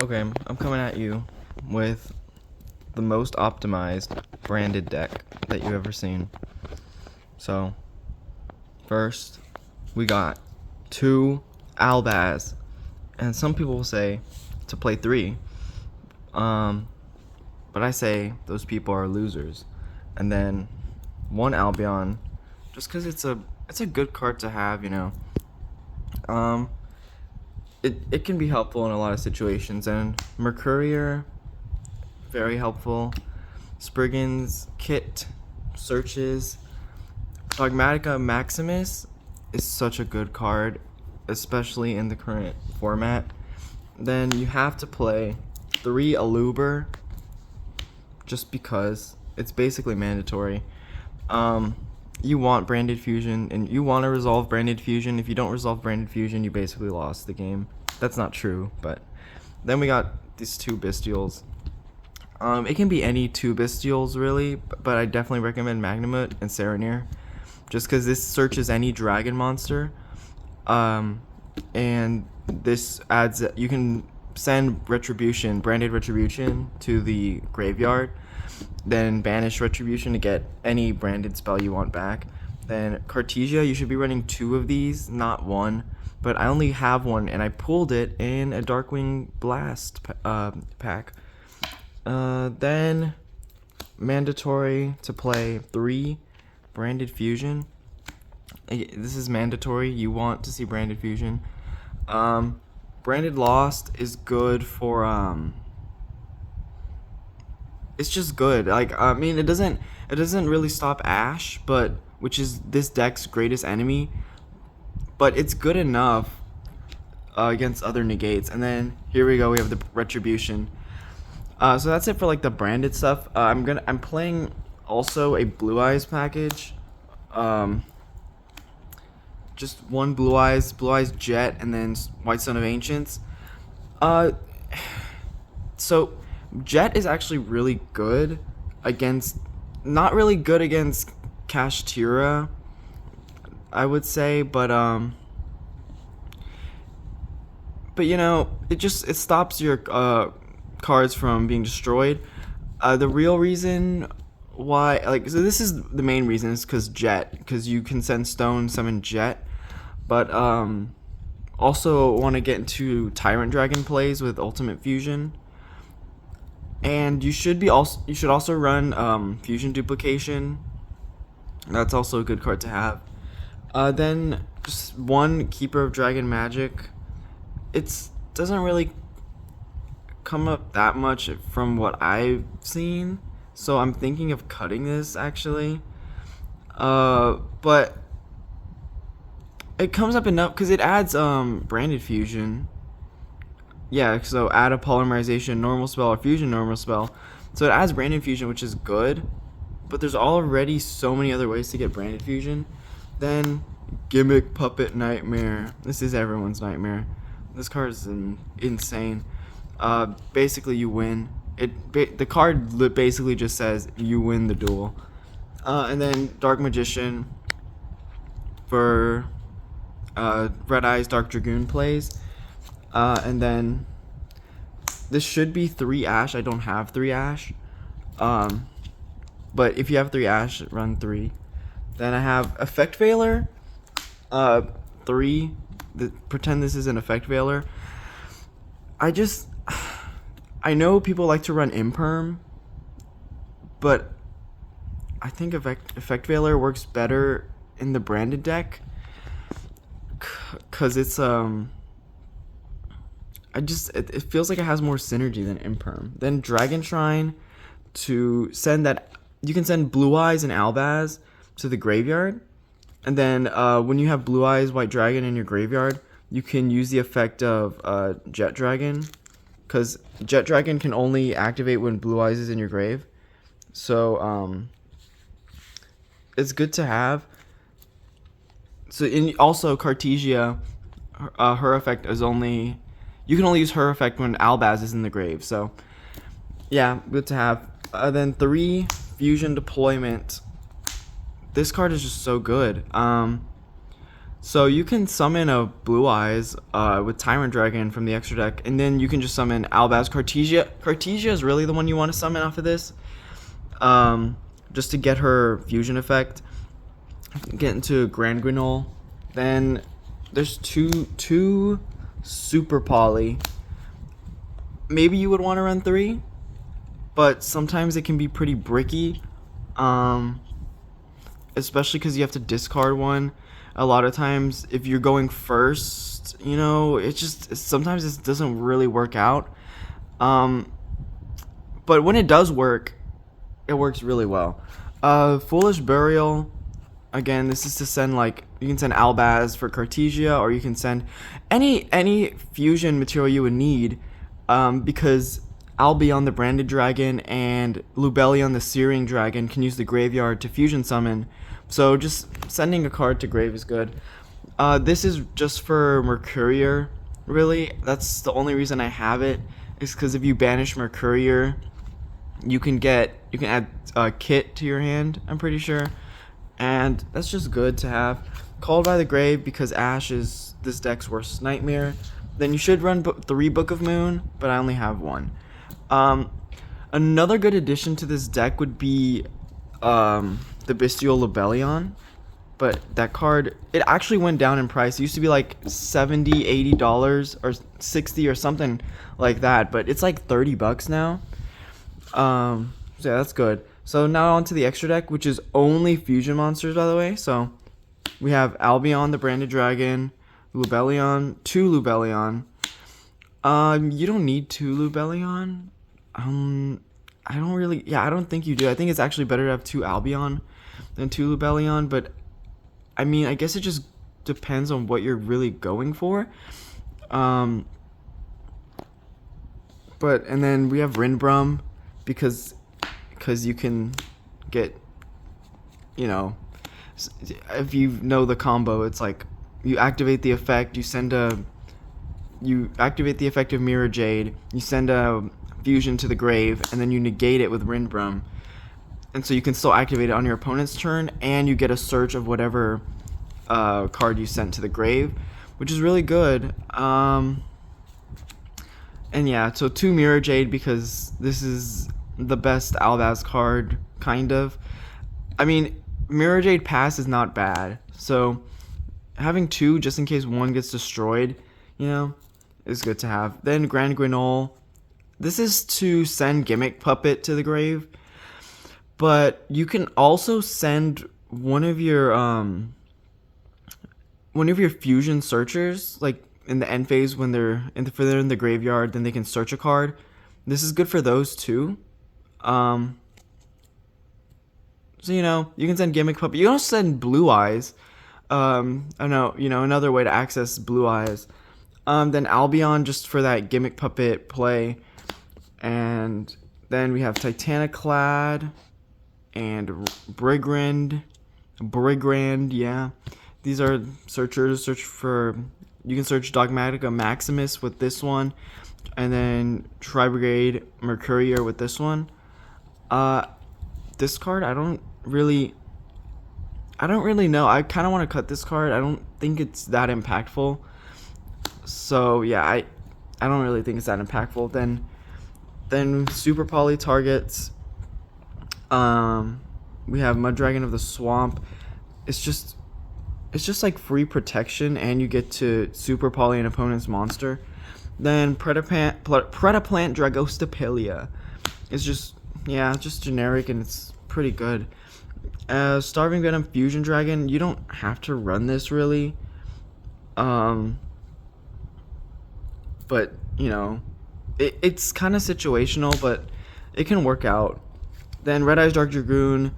Okay, I'm coming at you with the most optimized branded deck that you've ever seen. So, first, we got two Albaz, and some people will say to play three, but I say those people are losers. And then one Albion, just because it's a good card to have, you know. Um, it can be helpful in a lot of situations, and Mercurier, very helpful. Spriggan's Kit, Searches, Dogmatica Maximus is such a good card, especially in the current format. Then you have to play 3 Aluber, just because it's basically mandatory. You want Branded Fusion, and you want to resolve Branded Fusion. If you don't resolve Branded Fusion, you basically lost the game. That's not true, but then we got these 2 Bestials. It can be any 2 Bestials, really, but I definitely recommend Magnamut and Serenir, just because this searches any dragon monster, and this adds, you can send Retribution, Branded Retribution, to the graveyard, then banish Retribution to get any branded spell you want back. Then Cartesia, you should be running 2 of these, not 1, but I only have 1, and I pulled it in a Darkwing Blast pack. Then mandatory to play 3 Branded Fusion. This is mandatory. You want to see Branded Fusion. Branded Lost is good for it's just good. Like, I mean, it doesn't really stop Ash, but which is this deck's greatest enemy, but it's good enough against other negates. And then here we go. We have the Retribution. So that's it for like the branded stuff. I'm playing also a Blue Eyes package. Just one Blue Eyes Jet, and then White Sun of Ancients. So Jet is actually really good against, not really good against Kashtira, I would say, but you know, it stops your cards from being destroyed. The real reason why, like, so this is the main reason, is because you can send Stone, summon Jet, but also want to get into Tyrant Dragon plays with Ultimate Fusion. And you should also run Fusion Duplication. That's also a good card to have. Then just one Keeper of Dragon Magic. It doesn't really come up that much from what I've seen, so I'm thinking of cutting this actually. But it comes up enough because it adds Branded Fusion. Yeah, so add a Polymerization normal spell or Fusion normal spell. So it adds Branded Fusion, which is good, but there's already so many other ways to get Branded Fusion. Then Gimmick Puppet Nightmare. This is everyone's nightmare. This card is insane. Basically you win. The card basically just says you win the duel. And then Dark Magician for Red Eyes Dark Dragoon plays. And then this should be 3 Ash. I don't have 3 Ash. But if you have 3 Ash, run 3. Then I have Effect Veiler. 3. Pretend this is an Effect Veiler. I know people like to run Imperm, but I think Effect Veiler works better in the branded deck, cause it's it feels like it has more synergy than Imperm. Then Dragon Shrine, to send that, you can send Blue Eyes and Albaz to the graveyard, and then when you have Blue Eyes White Dragon in your graveyard, you can use the effect of Jet Dragon, because Jet Dragon can only activate when Blue Eyes is in your grave. So it's good to have. So also Cartesia, her effect is only, you can only use her effect when Albaz is in the grave. So yeah, good to have. Then 3 Fusion Deployment. This card is just so good. So you can summon a Blue Eyes with Tyrant Dragon from the extra deck, and then you can just summon Albaz Cartesia. Cartesia is really the one you want to summon off of this, just to get her fusion effect. Get into Grand Guignol. Then there's two Super Poly. Maybe you would want to run 3, but sometimes it can be pretty bricky, especially because you have to discard one. A lot of times, if you're going first, you know, sometimes it doesn't really work out. But when it does work, it works really well. Foolish Burial. Again, this is to send, like, you can send Albaz for Cartesia, or you can send any fusion material you would need, because Albion the Branded Dragon and Lubellion the Searing Dragon can use the graveyard to fusion summon. So just sending a card to grave is good. This is just for Mercurier, really. That's the only reason I have it, is because if you banish Mercurier, you can add Kit to your hand, I'm pretty sure. And that's just good to have. Called by the Grave, because Ash is this deck's worst nightmare. Then you should run 3 Book of Moon, but I only have 1. Another good addition to this deck would be the Bestial Lubellion. But that card, it actually went down in price. It used to be like $70, $80 or $60 or something like that, but it's like $30 now. So yeah, that's good. So now on to the extra deck, which is only fusion monsters, by the way. So we have Albion the Branded Dragon, Lubellion, 2 Lubellion. You don't need 2 Lubellion. I don't think you do. I think it's actually better to have 2 Albion than 2 Lubellion, but I mean, I guess it just depends on what you're really going for. And then we have Rinbrum, because you can get, you know, if you know the combo, it's like you activate the effect, you activate the effect of Mirror Jade, you send a fusion to the grave, and then you negate it with Rinbrum. And so you can still activate it on your opponent's turn, and you get a search of whatever card you sent to the grave, which is really good. And yeah, so 2 Mirror Jade, because this is the best Albaz card, kind of. I mean, Mirror Jade Pass is not bad, so having 2 just in case one gets destroyed, you know, is good to have. Then Grand Guignol. This is to send Gimmick Puppet to the grave, but you can also send one of your fusion searchers, like in the end phase when they're in the graveyard, then they can search a card. This is good for those too. So you know, you can send Gimmick Puppet. You can also send Blue Eyes. I know, you know, another way to access Blue Eyes. Then Albion, just for that Gimmick Puppet play. And then we have Titaniclad and Brigand, yeah. These are searchers. You can search Dogmatica Maximus with this one, and then Tri-Brigade Mercurier with this one. This card, I don't really know. I kind of want to cut this card. I don't think it's that impactful. So yeah, I don't really think it's that impactful. Then Super Poly targets. We have Mud Dragon of the Swamp. It's just like free protection, and you get to Super Poly an opponent's monster. Then Predaplant Dragostapelia. It's just generic, and it's pretty good. Starving Venom Fusion Dragon. You don't have to run this really. But you know, it's kind of situational, but it can work out. Then Red Eyes Dark Dragoon.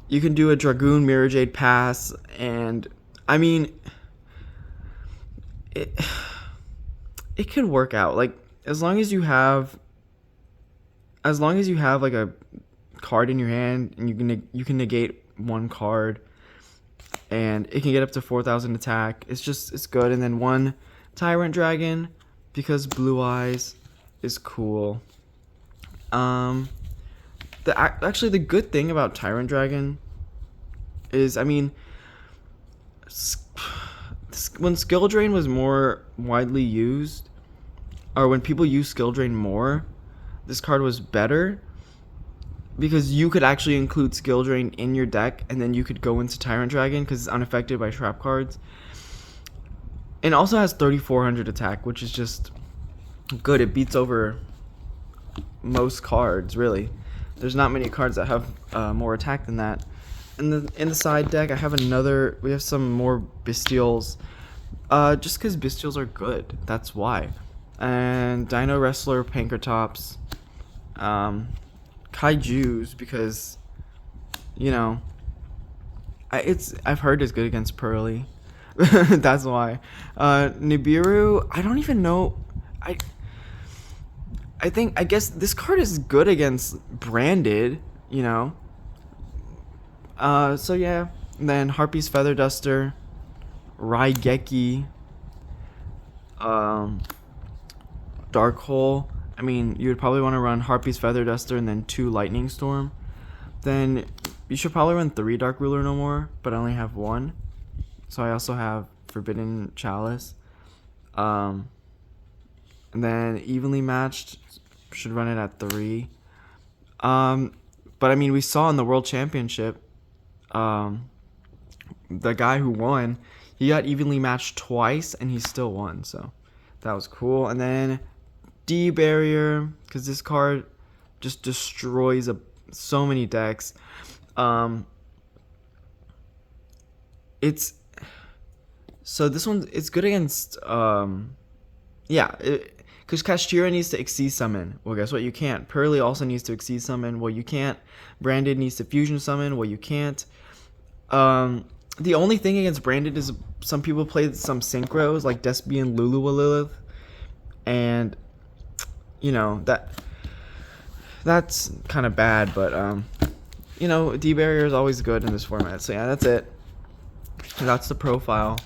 You can do a Dragoon Mirror Jade Pass, and I mean, it could work out. Like as long as you have like a card in your hand, and you can negate one card, and it can get up to 4,000 attack. It's good. And then 1 Tyrant Dragon, because Blue Eyes is cool. Actually, the good thing about Tyrant Dragon is, I mean, when skill drain was more widely used, or when people use skill drain more, this card was better because you could actually include skill drain in your deck, and then you could go into Tyrant Dragon because it's unaffected by trap cards. And also has 3400 attack, which is just good. It beats over most cards, really. There's not many cards that have more attack than that. In the side deck, we have some more Bystials. Just because Bystials are good, that's why. And Dino Wrestler, Pankratops, Kaijus, because, you know, I've heard it's good against Pearly. That's why. Nibiru, I don't even know. I guess this card is good against Branded, you know. So yeah. And then Harpy's Feather Duster, Raigeki, Dark Hole. I mean, you would probably want to run Harpy's Feather Duster and then 2 Lightning Storm. Then you should probably run 3 Dark Ruler no more, but I only have 1. So I also have Forbidden Chalice. And then Evenly Matched, should run it at 3. But I mean, we saw in the World Championship, the guy who won, he got evenly matched twice and he still won. So that was cool. And then D Barrier, because this card just destroys so many decks. It's good against because Kashtira needs to Exceed Summon. Well, guess what? You can't. Pearly also needs to Exceed Summon. Well, you can't. Branded needs to Fusion Summon. Well, you can't. The only thing against Branded is some people play some synchros like Despian Luluwa, and you know that's kind of bad. But you know, D Barrier is always good in this format. So yeah, that's it. That's the profile.